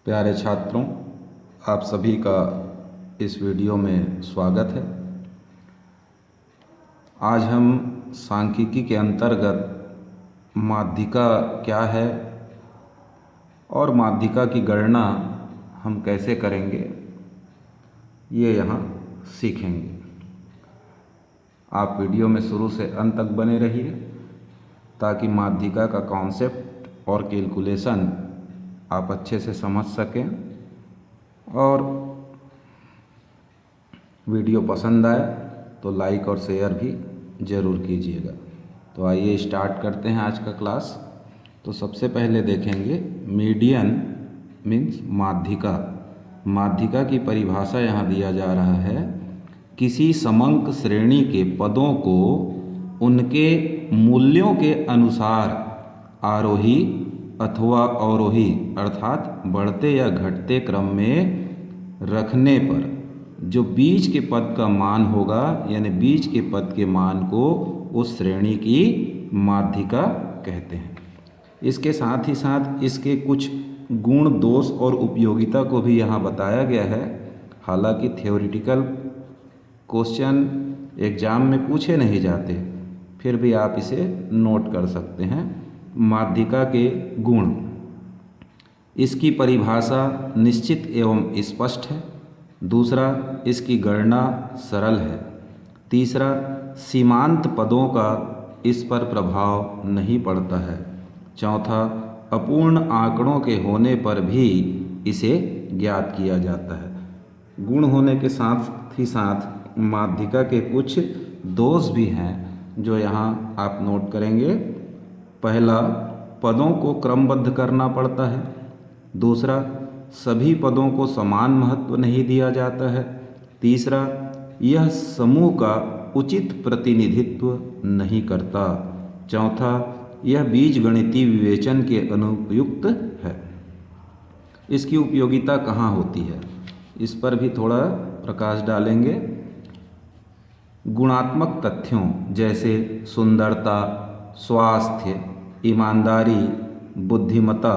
प्यारे छात्रों, आप सभी का इस वीडियो में स्वागत है। आज हम सांख्यिकी के अंतर्गत माध्यिका क्या है और माध्यिका की गणना हम कैसे करेंगे ये यहाँ सीखेंगे। आप वीडियो में शुरू से अंत तक बने रहिए ताकि माध्यिका का कॉन्सेप्ट और कैलकुलेशन आप अच्छे से समझ सकें और वीडियो पसंद आए तो लाइक और शेयर भी ज़रूर कीजिएगा। तो आइए स्टार्ट करते हैं आज का क्लास। तो सबसे पहले देखेंगे मीडियन मीन्स माध्यिका। माध्यिका की परिभाषा यहाँ दिया जा रहा है, किसी समंक श्रेणी के पदों को उनके मूल्यों के अनुसार आरोही अथवा अवरोही अर्थात बढ़ते या घटते क्रम में रखने पर जो बीच के पद का मान होगा, यानी बीच के पद के मान को उस श्रेणी की माध्यिका कहते हैं। इसके साथ ही साथ इसके कुछ गुण, दोष और उपयोगिता को भी यहाँ बताया गया है। हालांकि थ्योरेटिकल क्वेश्चन एग्ज़ाम में पूछे नहीं जाते, फिर भी आप इसे नोट कर सकते हैं। माध्यिका के गुण, इसकी परिभाषा निश्चित एवं स्पष्ट है। दूसरा, इसकी गणना सरल है। तीसरा, सीमांत पदों का इस पर प्रभाव नहीं पड़ता है। चौथा, अपूर्ण आंकड़ों के होने पर भी इसे ज्ञात किया जाता है। गुण होने के साथ ही साथ माध्यिका के कुछ दोष भी हैं जो यहाँ आप नोट करेंगे। पहला, पदों को क्रमबद्ध करना पड़ता है। दूसरा, सभी पदों को समान महत्व नहीं दिया जाता है। तीसरा, यह समूह का उचित प्रतिनिधित्व नहीं करता। चौथा, यह बीजगणितीय विवेचन के अनुपयुक्त है। इसकी उपयोगिता कहाँ होती है, इस पर भी थोड़ा प्रकाश डालेंगे। गुणात्मक तथ्यों जैसे सुंदरता, स्वास्थ्य, ईमानदारी, बुद्धिमत्ता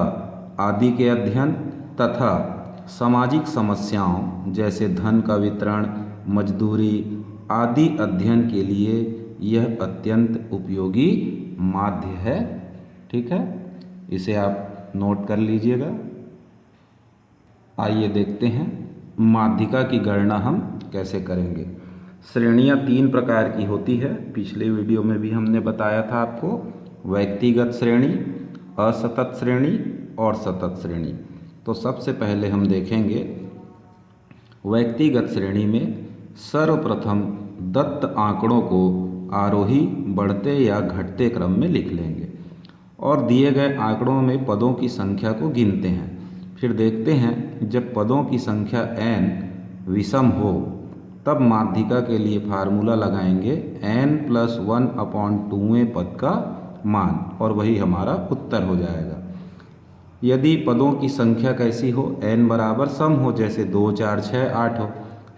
आदि के अध्ययन तथा सामाजिक समस्याओं जैसे धन का वितरण, मजदूरी आदि अध्ययन के लिए यह अत्यंत उपयोगी माध्य है। ठीक है, इसे आप नोट कर लीजिएगा। आइए देखते हैं माध्यिका की गणना हम कैसे करेंगे। श्रेणियाँ 3 प्रकार की होती है, पिछले वीडियो में भी हमने बताया था आपको। व्यक्तिगत श्रेणी, असतत श्रेणी और सतत श्रेणी। तो सबसे पहले हम देखेंगे व्यक्तिगत श्रेणी में सर्वप्रथम दत्त आंकड़ों को आरोही बढ़ते या घटते क्रम में लिख लेंगे और दिए गए आंकड़ों में पदों की संख्या को गिनते हैं। फिर देखते हैं जब पदों की संख्या n विषम हो तब माध्यिका के लिए फार्मूला लगाएंगे n+1/2वें पद का मान, और वही हमारा उत्तर हो जाएगा। यदि पदों की संख्या कैसी हो, n बराबर सम हो, जैसे 2, 4, 6, 8 हो,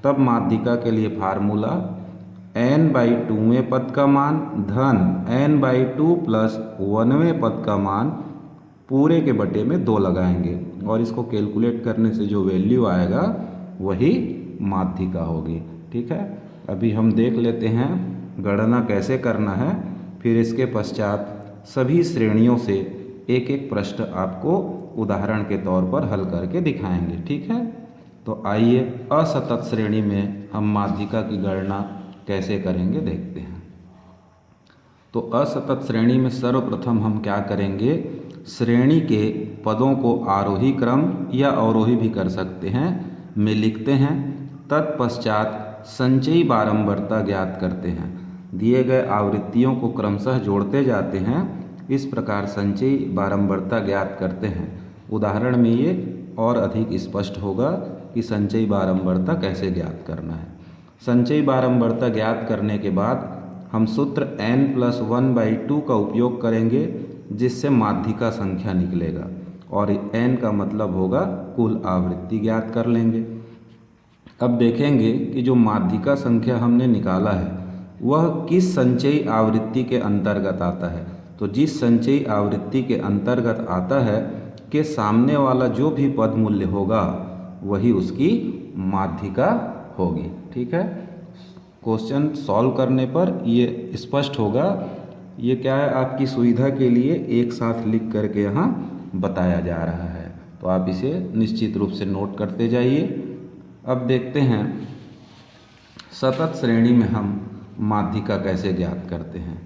तब माध्यिका के लिए फार्मूला n/2वें पद का मान धन n/2 प्लस 1वें पद का मान पूरे के बटे में 2 लगाएंगे और इसको कैलकुलेट करने से जो वैल्यू आएगा वही माध्यिका होगी। ठीक है, अभी हम देख लेते हैं गणना कैसे करना है। फिर इसके पश्चात सभी श्रेणियों से एक एक प्रश्न आपको उदाहरण के तौर पर हल करके दिखाएंगे। ठीक है, तो आइए असतत श्रेणी में हम माध्यिका की गणना कैसे करेंगे देखते हैं। तो असतत श्रेणी में सर्वप्रथम हम क्या करेंगे, श्रेणी के पदों को आरोही क्रम या अवरोही भी कर सकते हैं में लिखते हैं। तत्पश्चात संचयी बारंबारता ज्ञात करते हैं। दिए गए आवृत्तियों को क्रमशः जोड़ते जाते हैं। इस प्रकार संचयी बारंबारता ज्ञात करते हैं। उदाहरण में ये और अधिक स्पष्ट होगा कि संचयी बारंबारता कैसे ज्ञात करना है। संचयी बारंबारता ज्ञात करने के बाद हम सूत्र n+1/2 का उपयोग करेंगे, जिससे माध्यिका संख्या निकलेगा और n का मतलब होगा कुल आवृत्ति ज्ञात कर लेंगे। अब देखेंगे कि जो माध्यिका संख्या हमने निकाला है वह किस संचयी आवृत्ति के अंतर्गत आता है। तो जिस संचयी आवृत्ति के अंतर्गत आता है, के सामने वाला जो भी पद मूल्य होगा वही उसकी माध्यिका होगी। ठीक है, क्वेश्चन सॉल्व करने पर ये स्पष्ट होगा। ये क्या है, आपकी सुविधा के लिए एक साथ लिख करके यहाँ बताया जा रहा है, तो आप इसे निश्चित रूप से नोट करते जाइए। अब देखते हैं सतत श्रेणी में हम माध्यिका कैसे ज्ञात करते हैं।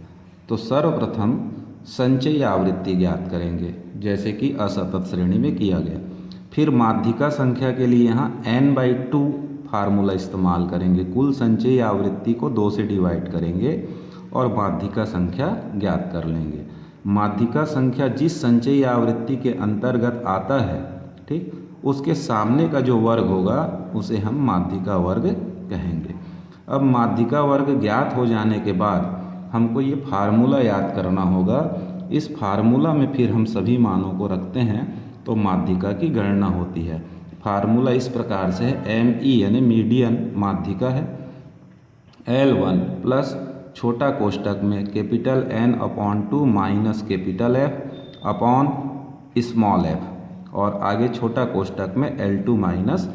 तो सर्वप्रथम संचयी आवृत्ति ज्ञात करेंगे, जैसे कि असतत श्रेणी में किया गया। फिर माध्यिका संख्या के लिए यहाँ n/2 फार्मूला इस्तेमाल करेंगे। कुल संचयी आवृत्ति को 2 से डिवाइड करेंगे और माध्यिका संख्या ज्ञात कर लेंगे। माध्यिका संख्या जिस संचयी आवृत्ति के अंतर्गत आता है, ठीक, उसके सामने का जो वर्ग होगा उसे हम माध्यिका वर्ग कहेंगे। अब माध्यिका वर्ग ज्ञात हो जाने के बाद हमको ये फार्मूला याद करना होगा। इस फार्मूला में फिर हम सभी मानों को रखते हैं तो माध्यिका की गणना होती है। फार्मूला इस प्रकार से है, ME यानी मीडियन माध्यिका है, L1 प्लस छोटा कोष्टक में capital N/2 minus capital F upon small f, और आगे छोटा कोष्टक में L2 माइनस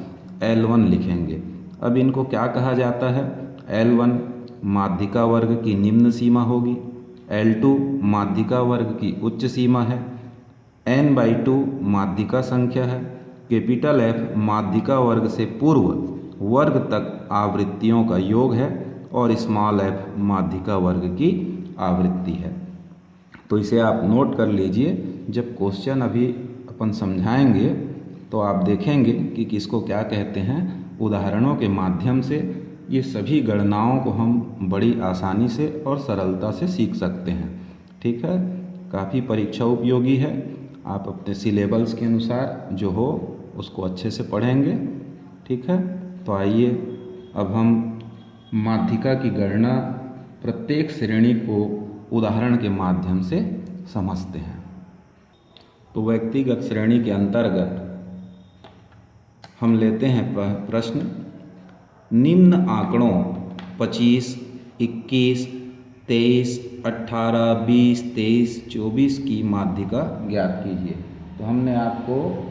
L1 लिखेंगे। अब इनको क्या कहा जाता है, L1 माध्यिका वर्ग की निम्न सीमा होगी, L2 माध्यिका वर्ग की उच्च सीमा है, n/2 माध्यिका संख्या है, कैपिटल F माध्यिका वर्ग से पूर्व वर्ग तक आवृत्तियों का योग है और स्मॉल f माध्यिका वर्ग की आवृत्ति है। तो इसे आप नोट कर लीजिए। जब क्वेश्चन अभी अपन समझाएंगे तो आप देखेंगे कि किसको क्या कहते हैं। उदाहरणों के माध्यम से ये सभी गणनाओं को हम बड़ी आसानी से और सरलता से सीख सकते हैं। ठीक है, काफ़ी परीक्षा उपयोगी है। आप अपने सिलेबस के अनुसार जो हो उसको अच्छे से पढ़ेंगे। ठीक है, तो आइए अब हम माध्यिका की गणना प्रत्येक श्रेणी को उदाहरण के माध्यम से समझते हैं। तो व्यक्तिगत श्रेणी के अंतर्गत हम लेते हैं प्रश्न, निम्न आंकड़ों 25, 21, 23, 18, 20, 23, 24 की माध्यिका ज्ञात कीजिए। तो हमने आपको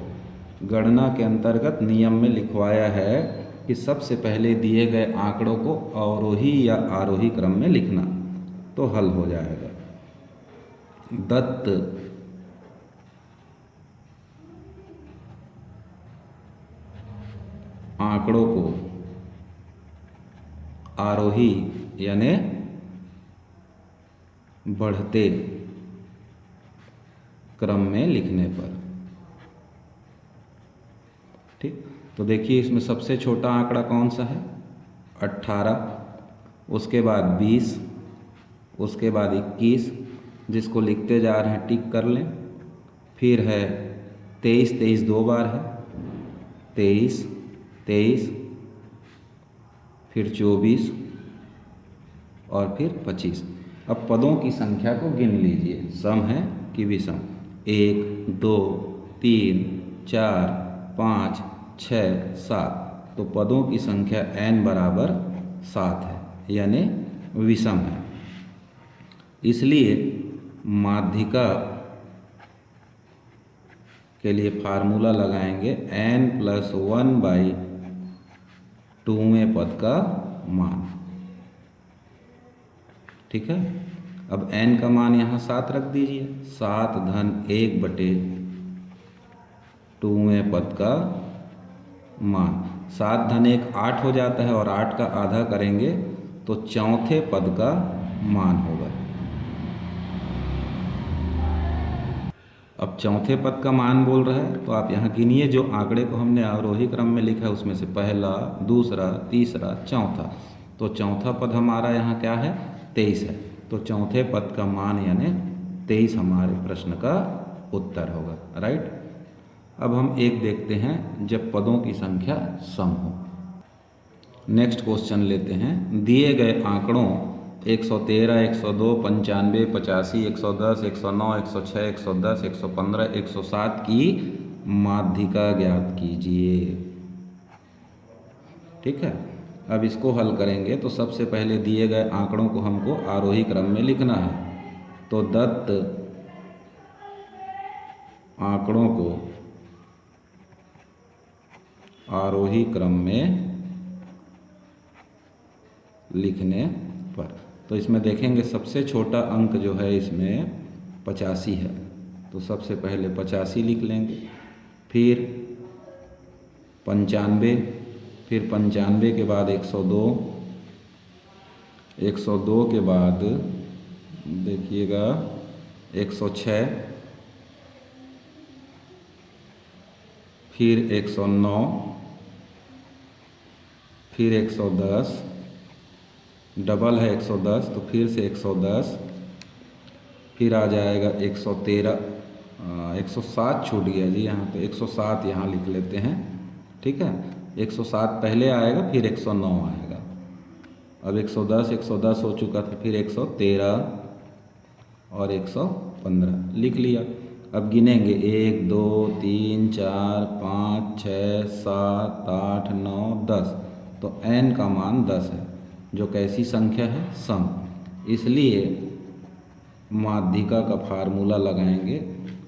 गणना के अंतर्गत नियम में लिखवाया है कि सबसे पहले दिए गए आंकड़ों को अवरोही या आरोही क्रम में लिखना, तो हल हो जाएगा। दत्त आंकड़ों को आरोही यानी बढ़ते क्रम में लिखने पर, ठीक, तो देखिए इसमें सबसे छोटा आंकड़ा कौन सा है, 18, उसके बाद 20, उसके बाद 21, जिसको लिखते जा रहे हैं टिक कर लें। फिर है 23, 23 दो बार है, 23, 23, फिर 24 और फिर 25। अब पदों की संख्या को गिन लीजिए, सम है कि विषम। 1, 2, 3, 4, 5, 6, 7। तो पदों की संख्या n बराबर 7 है, यानी विषम है। इसलिए माध्यिका के लिए फार्मूला लगाएंगे n+1/2वें पद का मान। ठीक है, अब n का मान यहाँ 7 रख दीजिए, 7 धन 1/2वें पद का मान। 7 धन 1 8 हो जाता है और 8 का आधा करेंगे तो चौथे पद का मान होगा। अब चौथे पद का मान बोल रहा है तो आप यहाँ गिनिए, जो आंकड़े को हमने आरोही क्रम में लिखा है उसमें से पहला, दूसरा, तीसरा, चौथा। तो चौथा पद हमारा यहाँ क्या है, 23 है। तो चौथे पद का मान यानी 23 हमारे प्रश्न का उत्तर होगा। राइट। अब हम एक देखते हैं जब पदों की संख्या सम हो। नेक्स्ट क्वेश्चन लेते हैं, दिए गए आंकड़ों 113, 102, 95, 85, 110, 109, 106, 110, 115, 107 की माध्यिका ज्ञात कीजिए। ठीक है, अब इसको हल करेंगे तो सबसे पहले दिए गए आंकड़ों को हमको आरोही क्रम में लिखना है। तो दत्त आंकड़ों को आरोही क्रम में लिखने पर। तो इसमें देखेंगे सबसे छोटा अंक जो है इसमें 85 है, तो सबसे पहले 85 लिख लेंगे, फिर 95, फिर 95 के बाद 102, 102 के बाद देखिएगा 106, फिर 109, फिर 110, डबल है 110 तो फिर से 110, फिर आ जाएगा 113, 107 छूट गया जी यहाँ पे, 107 यहाँ लिख लेते हैं, ठीक है। 107 पहले आएगा, फिर 109 आएगा। अब 110 110 हो चुका था, फिर 113 और 115 लिख लिया। अब गिनेंगे 1 2 3 4 5 6 7 8 9 10, तो n का मान 10 है, जो कैसी संख्या है, सम। इसलिए माध्यिका का फार्मूला लगाएंगे,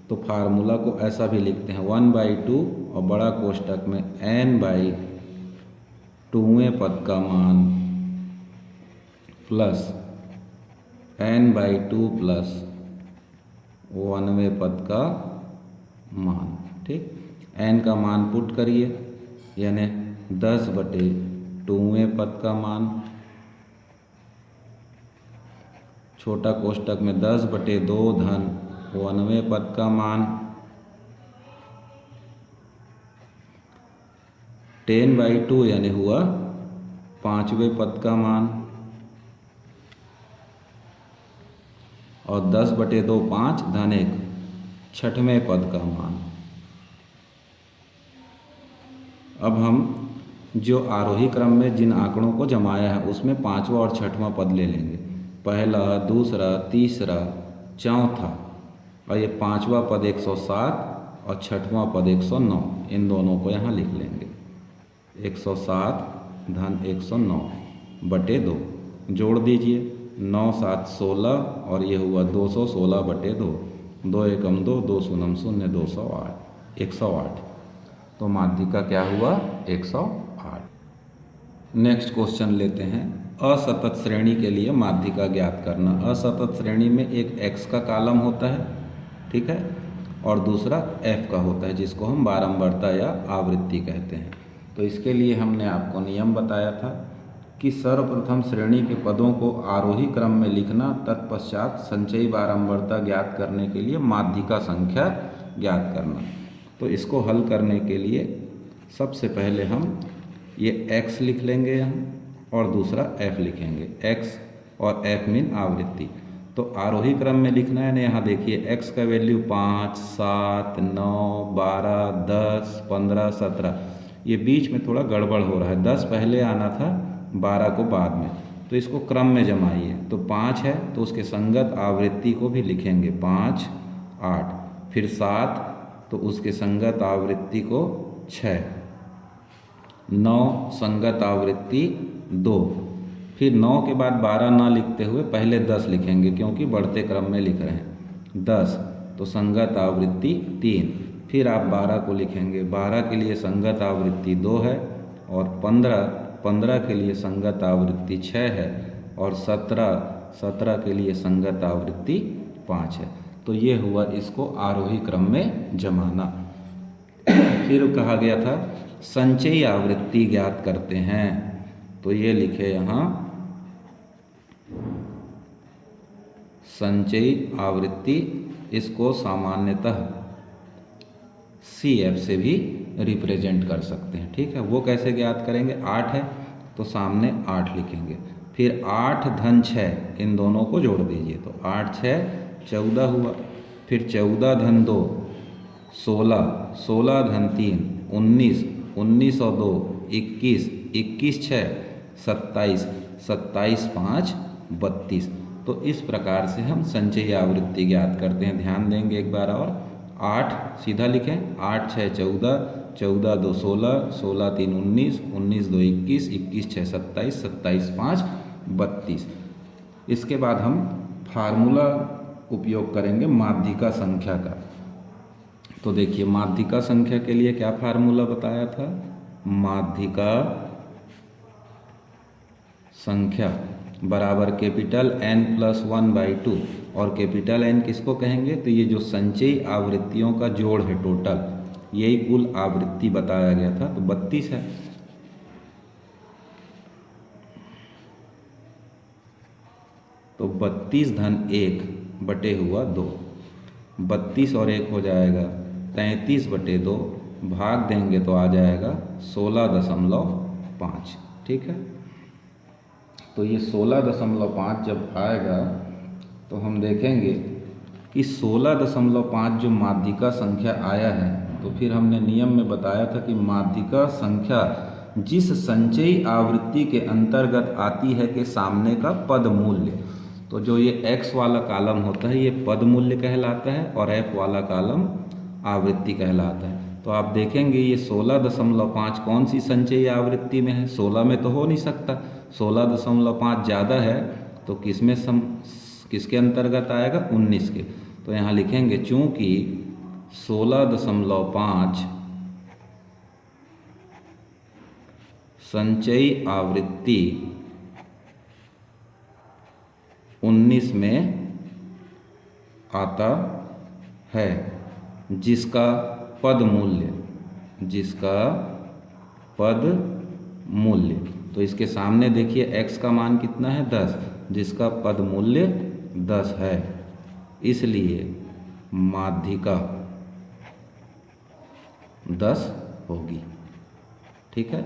तो फार्मूला को ऐसा भी लिखते हैं 1/2 और बड़ा कोष्टक में n/2वें पद का मान प्लस n/2 प्लस 1वें पद का मान, ठीक। n का मान पुट करिए, यानी 10/2वें पद का मान, छोटा कोष्टक में 10/2 धन 1वें पद का मान, 10/2 यानी हुआ 5वें पद का मान, और 10/2 5 धन 1 6वें पद का मान। अब हम जो आरोही क्रम में जिन आंकड़ों को जमाया है उसमें 5वां और 6वां पद ले लेंगे, पहला, दूसरा, तीसरा, चौथा, और ये 5वां पद 107 और 6वां पद 109, इन दोनों को यहाँ लिख लेंगे। 107 धन 109/2 जोड़ दीजिए, 9 7 16 और ये हुआ 216/2, 2 एकम 2, 2 शून्यम 0, 208, 108। तो माध्यिका क्या हुआ, 108। नेक्स्ट क्वेश्चन लेते हैं, असतत श्रेणी के लिए माध्यिका ज्ञात करना। असतत श्रेणी में एक x का कॉलम होता है, ठीक है, और दूसरा f का होता है, जिसको हम बारंबारता या आवृत्ति कहते हैं। तो इसके लिए हमने आपको नियम बताया था कि सर्वप्रथम श्रेणी के पदों को आरोही क्रम में लिखना, तत्पश्चात संचयी बारंबारता ज्ञात करने के लिए माध्यिका संख्या ज्ञात करना। तो इसको हल करने के लिए सबसे पहले हम ये x लिख लेंगे यहाँ, और दूसरा f लिखेंगे। x और f मीन आवृत्ति। तो आरोही क्रम में लिखना है ना, यहाँ देखिए x का वैल्यू 5 7 9 12 10 15 17, ये बीच में थोड़ा गड़बड़ हो रहा है, 10 पहले आना था, 12 को बाद में, तो इसको क्रम में जमाइए। तो 5 है तो उसके संगत आवृत्ति को भी लिखेंगे 5 8, फिर 7 तो उसके संगत आवृत्ति को 6, 9 संगत आवृत्ति 2, फिर 9 के बाद 12 ना लिखते हुए पहले 10 लिखेंगे, क्योंकि बढ़ते क्रम में लिख रहे हैं। 10 तो संगत आवृत्ति 3, फिर आप 12 को लिखेंगे, 12 के लिए संगत आवृत्ति 2 है, और 15 के लिए संगत आवृत्ति 6 है, और 17 के लिए संगत आवृत्ति 5 है। तो ये हुआ इसको आरोही क्रम में जमाना। फिर कहा गया था संचयी आवृत्ति ज्ञात करते हैं, तो ये लिखे यहाँ संचयी आवृत्ति, इसको सामान्यतः CF से भी रिप्रेजेंट कर सकते हैं, ठीक है। वो कैसे ज्ञात करेंगे, 8 है तो सामने 8 लिखेंगे, फिर 8 धन 6, इन दोनों को जोड़ दीजिए, तो 8 6 14 हुआ, फिर 14 धन 2 16, 16 धन 3 19, 19 और 2 21, 21 6 27, 27 5 32। तो इस प्रकार से हम संचयी आवृत्ति ज्ञात करते हैं। ध्यान देंगे एक बार और, 8 सीधा लिखें, 8 6 14, 14 2 16, 16 3 19, 19 2 21, 21 6 27, 27 5 32। इसके बाद हम फार्मूला उपयोग करेंगे माध्यिका संख्या का। तो देखिए माध्यिका संख्या के लिए क्या फार्मूला बताया था, माध्यिका संख्या बराबर कैपिटल n+1/2। और कैपिटल N किसको कहेंगे? तो ये जो संचयी आवृत्तियों का जोड़ है टोटल, यही कुल आवृत्ति बताया गया था, तो 32 है। तो 32 धन 1 बटे हुआ 2, 32 और 1 हो जाएगा 33/2, भाग देंगे तो आ जाएगा 16.5। ठीक है, तो ये 16.5 जब आएगा तो हम देखेंगे कि 16.5 जो माध्यिका संख्या आया है, तो फिर हमने नियम में बताया था कि माध्यिका संख्या जिस संचयी आवृत्ति के अंतर्गत आती है के सामने का पद मूल्य, तो जो ये x वाला कॉलम होता है ये पद मूल्य कहलाता है और f वाला कॉलम आवृत्ति कहलाता है। तो आप देखेंगे ये 16.5 कौन सी संचयी आवृत्ति में है? 16 में तो हो नहीं सकता, 16.5 ज़्यादा है तो किसके अंतर्गत आएगा? 19 के। तो यहाँ लिखेंगे चूँकि 16.5 संचयी आवृत्ति 19 में आता है, जिसका पद मूल्य, तो इसके सामने देखिए x का मान कितना है? 10, जिसका पद मूल्य 10 है, इसलिए माध्यिका 10 होगी। ठीक है,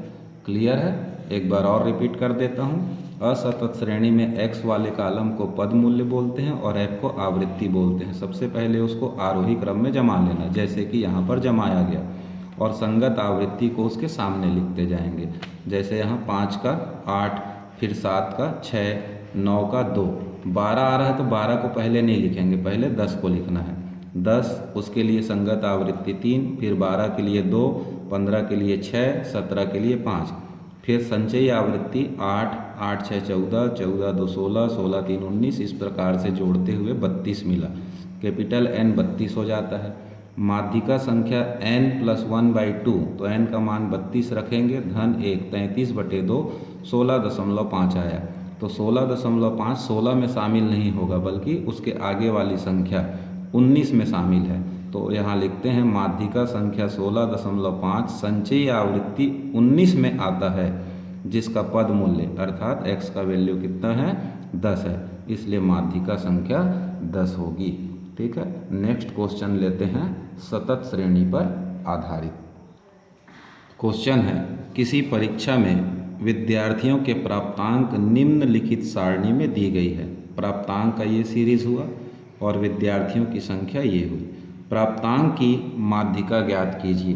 क्लियर है? एक बार और रिपीट कर देता हूँ। असतत श्रेणी में x वाले कॉलम को पद मूल्य बोलते हैं और f को आवृत्ति बोलते हैं। सबसे पहले उसको आरोही क्रम में जमा लेना, जैसे कि यहाँ पर जमाया गया, और संगत आवृत्ति को उसके सामने लिखते जाएंगे। जैसे यहाँ 5 का 8, फिर 7 का 6, 9 का 2, 12 आ रहा है तो 12 को पहले नहीं लिखेंगे, पहले 10 को लिखना है। 10 उसके लिए संगत आवृत्ति 3, फिर 12 के लिए 2, 15 के लिए 6, 17 के लिए 5, फिर संचयी आवृत्ति 8, 8 6 14, 14 2 16, 16 3 19, इस प्रकार से जोड़ते हुए 32 मिला। कैपिटल N 32 हो जाता है। माध्यिका संख्या n+1/2, तो n का मान 32 रखेंगे, धन 1 33/2, 16.5 आया। तो 16.5 16 में शामिल नहीं होगा, बल्कि उसके आगे वाली संख्या 19 में शामिल है। तो यहाँ लिखते हैं माध्यिका संख्या 16.5 संचयी आवृत्ति 19 में आता है, जिसका पद मूल्य अर्थात x का वैल्यू कितना है? 10 है, इसलिए माध्यिका संख्या 10 होगी। ठीक है, नेक्स्ट क्वेश्चन लेते हैं सतत श्रेणी पर आधारित। क्वेश्चन है, किसी परीक्षा में विद्यार्थियों के प्राप्तांक निम्नलिखित सारणी में दी गई है। प्राप्तांक का ये सीरीज हुआ और विद्यार्थियों की संख्या ये हुई। प्राप्तांक की माध्यिका ज्ञात कीजिए।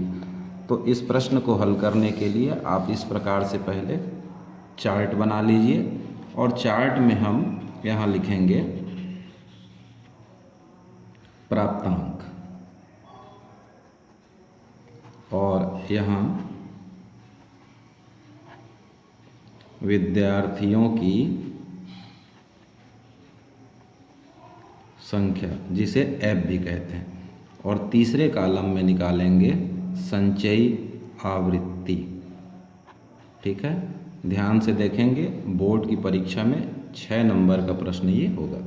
तो इस प्रश्न को हल करने के लिए आप इस प्रकार से पहले चार्ट बना लीजिए, और चार्ट में हम यहाँ लिखेंगे प्राप्तांक, और यहाँ विद्यार्थियों की संख्या, जिसे F भी कहते हैं, और तीसरे कॉलम में निकालेंगे संचयी आवृत्ति। ठीक है, ध्यान से देखेंगे, बोर्ड की परीक्षा में 6 नंबर का प्रश्न ये होगा।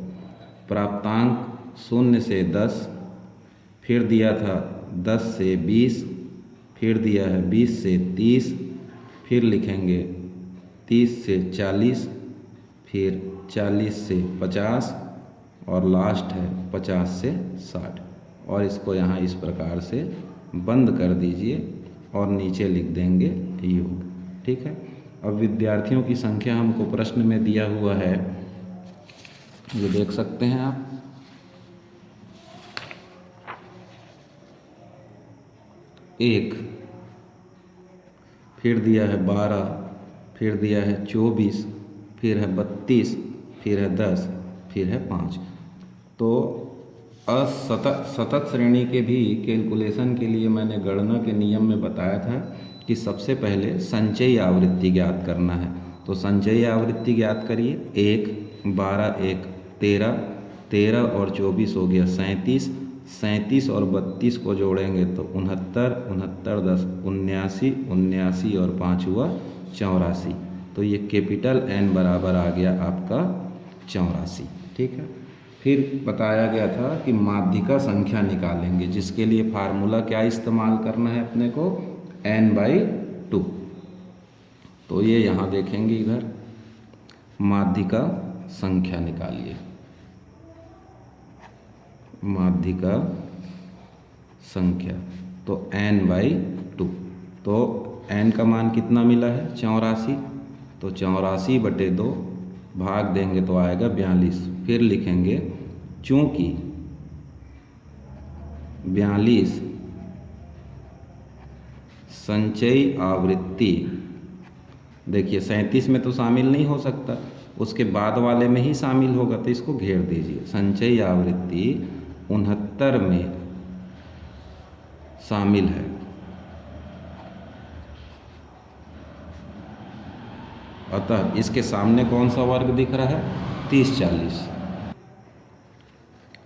प्राप्तांक 0 से 10, फिर दिया था 10 से 20, फिर दिया है 20 से 30, फिर लिखेंगे 30 से 40, फिर 40 से 50, और लास्ट है 50 से 60, और इसको यहाँ इस प्रकार से बंद कर दीजिए और नीचे लिख देंगे योग। ठीक है, अब विद्यार्थियों की संख्या हमको प्रश्न में दिया हुआ है, ये देख सकते हैं आप। एक, फिर दिया है 12, फिर दिया है 24, फिर है 32, फिर है 10, फिर है 5। तो सतत श्रेणी के भी कैलकुलेशन के लिए मैंने गणना के नियम में बताया था कि सबसे पहले संचयी आवृत्ति ज्ञात करना है। तो संचयी आवृत्ति ज्ञात करिए। 1, 12, 1, 13, 13 और 24 हो गया 37, 37 और 32 को जोड़ेंगे तो 69, 69 10 79, 79 और 5 हुआ 84। तो ये कैपिटल N बराबर आ गया आपका 84। ठीक है। फिर बताया गया था कि माध्यिका संख्या निकालेंगे, जिसके लिए फार्मूला क्या इस्तेमाल करना है अपने को, n/2। तो ये यहाँ देखेंगे, इधर माध्यिका संख्या निकालिए, माध्यिका संख्या तो n/2। तो n का मान कितना मिला है, 84। तो 84/2 भाग देंगे तो आएगा 42। फिर लिखेंगे चूँकि 42 संचयी आवृत्ति, देखिए 37 में तो शामिल नहीं हो सकता, उसके बाद वाले में ही शामिल होगा, तो इसको घेर दीजिए। संचयी आवृत्ति 69 में शामिल है। अतः इसके सामने कौन सा वर्ग दिख रहा है, 30 40।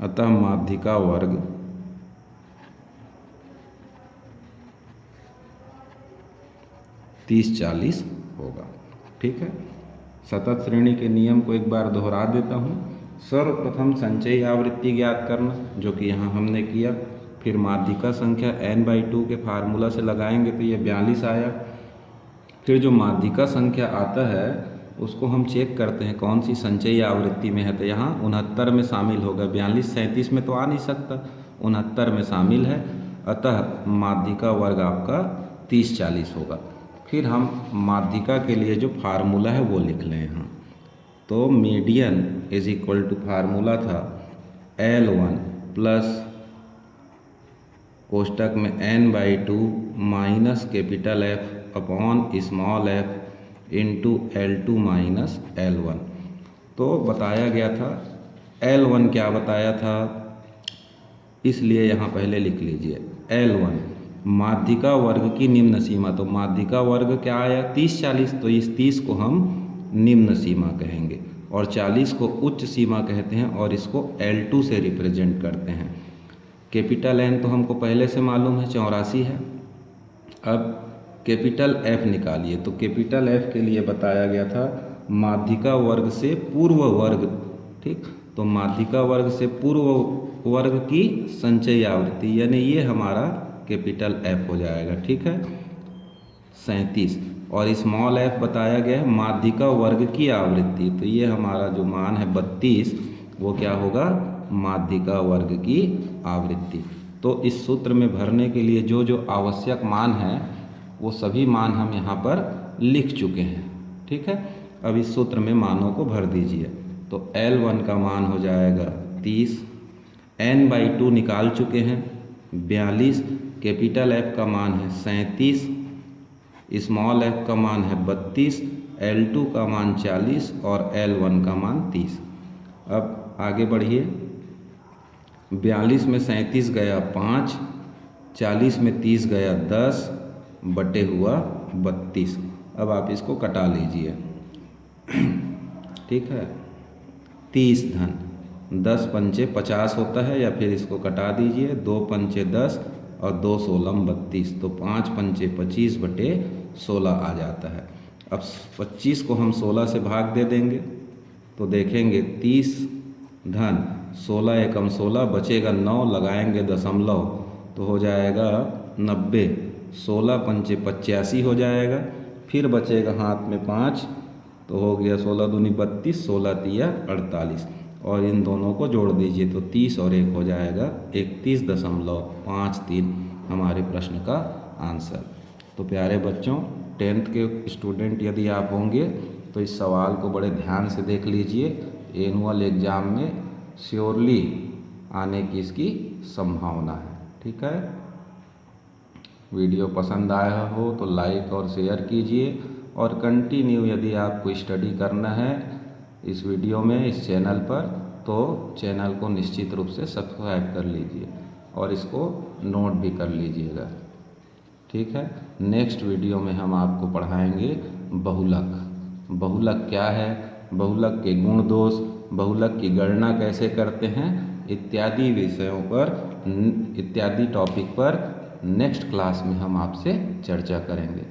अतः माध्यिका वर्ग 30 40 होगा। ठीक है। सतत श्रेणी के नियम को एक बार दोहरा देता हूँ। सर्वप्रथम संचयी आवृत्ति ज्ञात करना, जो कि यहाँ हमने किया। फिर माध्यिका संख्या n/2 के फार्मूला से लगाएंगे तो ये 42 आया। फिर जो माध्यिका संख्या आता है उसको हम चेक करते हैं कौन सी संचयी आवृत्ति में है, तो यहाँ 69 में शामिल होगा। 42 37 में तो आ नहीं सकता, 69 में शामिल है। अतः माध्यिका वर्ग आपका 30 40 होगा। फिर हम माध्यिका के लिए जो फार्मूला है वो लिख लें यहाँ। तो median is equal to formula था L1 प्लस कोष्टक में n/2 minus capital F upon small f into L2 minus L1। तो बताया गया था L1 क्या बताया था, इसलिए यहाँ पहले लिख लीजिए L1 माध्यिका वर्ग की निम्न सीमा। तो माध्यिका वर्ग क्या आया, 30 40। तो इस 30 को हम निम्न सीमा कहेंगे और 40 को उच्च सीमा कहते हैं और इसको L2 से रिप्रेजेंट करते हैं। कैपिटल N तो हमको पहले से मालूम है 84 है। अब कैपिटल F निकालिए। तो कैपिटल F के लिए बताया गया था माध्यिका वर्ग से पूर्व वर्ग। ठीक, तो माध्यिका वर्ग से पूर्व वर्ग की संचयी आवृत्ति, यानी ये हमारा कैपिटल F हो जाएगा। ठीक है, 37। और स्मॉल f बताया गया है माध्यिका वर्ग की आवृत्ति, तो ये हमारा जो मान है 32, वो क्या होगा, माध्यिका वर्ग की आवृत्ति। तो इस सूत्र में भरने के लिए जो जो आवश्यक मान है वो सभी मान हम यहाँ पर लिख चुके हैं। ठीक है, अब इस सूत्र में मानों को भर दीजिए। तो L1 का मान हो जाएगा 30, n/2 निकाल चुके हैं 42, कैपिटल F का मान है 37, स्मॉल f का मान है 32, L2 का मान 40 और L1 का मान 30। अब आगे बढ़िए, 42 में 37 गया 5, 40 में 30 गया 10 बटे हुआ 32। अब आप इसको कटा लीजिए। ठीक है, 30 धन 10 पंचे 50 होता है, या फिर इसको कटा दीजिए, 2 पंचे 10 और 2 16 32, तो 5 पंचे 25 बटे 16 आ जाता है। अब 25 को हम 16 से भाग दे देंगे तो देखेंगे 30 धन 16 एकम 16 बचेगा 9, लगाएंगे दशमलव तो हो जाएगा 90, 16 पंचे 85 हो जाएगा। फिर बचेगा हाथ में 5 तो हो गया 16 दूनी 32, 16 तिया 48 और इन दोनों को जोड़ दीजिए तो 30 और 1 हो जाएगा 31.53 हमारे प्रश्न का आंसर। तो प्यारे बच्चों, 10th के स्टूडेंट यदि आप होंगे तो इस सवाल को बड़े ध्यान से देख लीजिए। एनुअल एग्ज़ाम में श्योरली आने की इसकी संभावना है। ठीक है, वीडियो पसंद आया हो तो लाइक और शेयर कीजिए और कंटिन्यू यदि आपको स्टडी करना है इस वीडियो में, इस चैनल पर, तो चैनल को निश्चित रूप से सब्सक्राइब कर लीजिए और इसको नोट भी कर लीजिएगा। ठीक है, नेक्स्ट वीडियो में हम आपको पढ़ाएंगे बहुलक। बहुलक क्या है, बहुलक के गुण दोष, बहुलक की गणना कैसे करते हैं इत्यादि विषयों पर इत्यादि टॉपिक पर नेक्स्ट क्लास में हम आपसे चर्चा करेंगे।